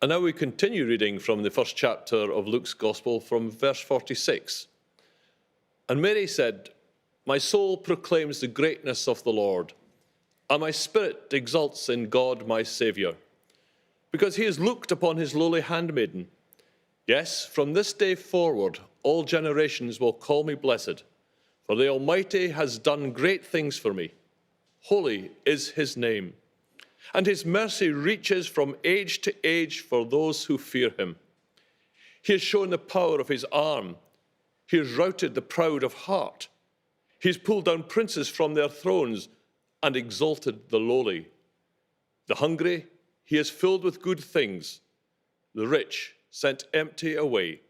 And now we continue reading from the first chapter of Luke's Gospel from verse 46. And Mary said, "My soul proclaims the greatness of the Lord, and my spirit exults in God my Saviour, because he has looked upon his lowly handmaiden. Yes, from this day forward all generations will call me blessed, for the Almighty has done great things for me. Holy is his name, and his mercy reaches from age to age for those who fear him. He has shown the power of his arm. He has routed the proud of heart. He has pulled down princes from their thrones and exalted the lowly. The hungry he has filled with good things, the rich sent empty away.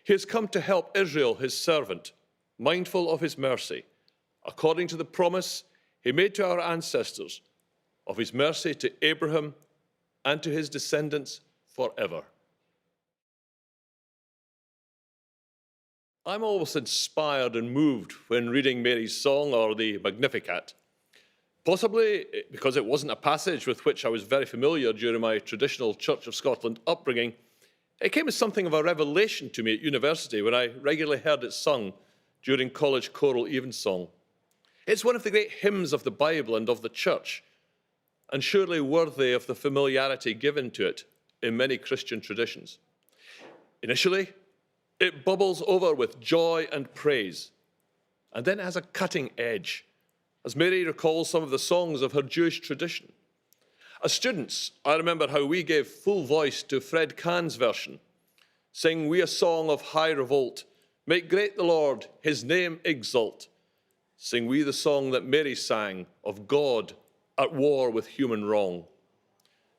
He has come to help Israel, his servant, mindful of his mercy, according to the promise he made to our ancestors, of his mercy to Abraham and to his descendants forever." I'm always inspired and moved when reading Mary's song or the Magnificat, possibly because it wasn't a passage with which I was very familiar during my traditional Church of Scotland upbringing. It came as something of a revelation to me at university when I regularly heard it sung during college choral evensong. It's one of the great hymns of the Bible and of the Church, and surely worthy of the familiarity given to it in many Christian traditions. Initially, it bubbles over with joy and praise, and then it has a cutting edge, as Mary recalls some of the songs of her Jewish tradition. As students, I remember how we gave full voice to Fred Kahn's version. "Sing we a song of high revolt, make great the Lord, his name exalt. Sing we the song that Mary sang of God at war with human wrong."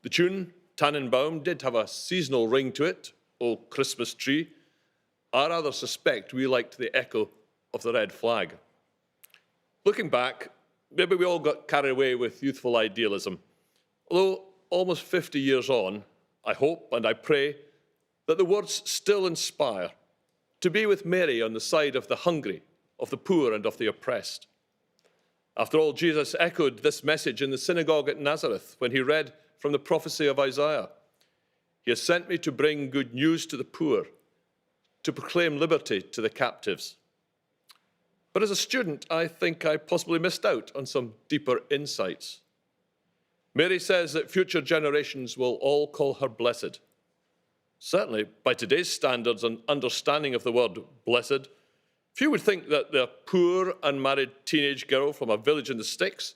The tune, Tannenbaum, did have a seasonal ring to it, "O Christmas Tree." I rather suspect we liked the echo of the red flag. Looking back, maybe we all got carried away with youthful idealism. Although almost 50 years on, I hope and I pray that the words still inspire, to be with Mary on the side of the hungry, of the poor and of the oppressed. After all, Jesus echoed this message in the synagogue at Nazareth when he read from the prophecy of Isaiah. "He has sent me to bring good news to the poor, to proclaim liberty to the captives." But as a student, I think I possibly missed out on some deeper insights. Mary says that future generations will all call her blessed. Certainly, by today's standards and understanding of the word blessed, few would think that the poor, unmarried teenage girl from a village in the sticks,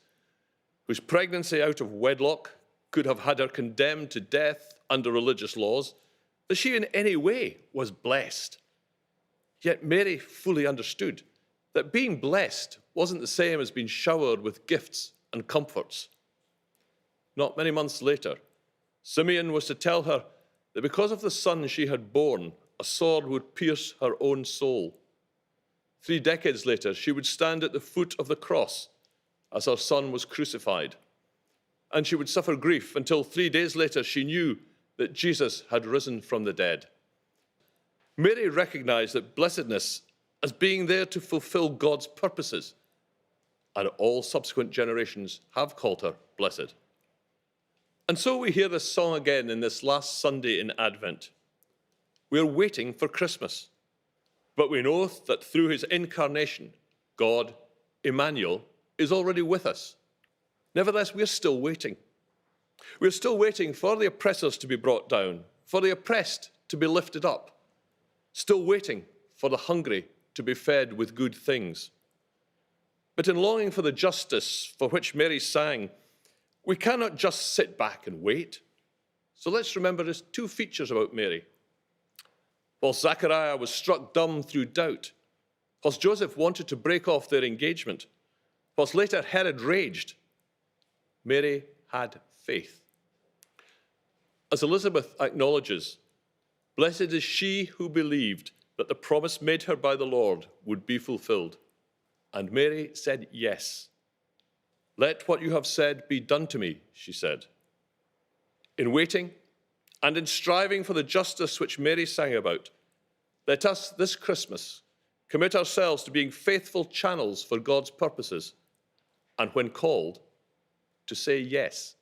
whose pregnancy out of wedlock could have had her condemned to death under religious laws, that she in any way was blessed. Yet Mary fully understood that being blessed wasn't the same as being showered with gifts and comforts. Not many months later, Simeon was to tell her that because of the son she had borne, a sword would pierce her own soul. 3 decades later, she would stand at the foot of the cross as her son was crucified, and she would suffer grief until 3 days later she knew that Jesus had risen from the dead. Mary recognized that blessedness as being there to fulfill God's purposes, and all subsequent generations have called her blessed. And so we hear this song again in this last Sunday in Advent. We're waiting for Christmas, but we know that through his incarnation, God, Emmanuel, is already with us. Nevertheless, we're still waiting. We're still waiting for the oppressors to be brought down, for the oppressed to be lifted up, still waiting for the hungry to be fed with good things. But in longing for the justice for which Mary sang, we cannot just sit back and wait. So let's remember there's 2 features about Mary. Whilst Zachariah was struck dumb through doubt, whilst Joseph wanted to break off their engagement, whilst later Herod raged, Mary had faith. As Elizabeth acknowledges, blessed is she who believed that the promise made her by the Lord would be fulfilled. And Mary said yes. "Let what you have said be done to me," she said. In waiting and in striving for the justice which Mary sang about, let us this Christmas commit ourselves to being faithful channels for God's purposes, and when called, to say yes.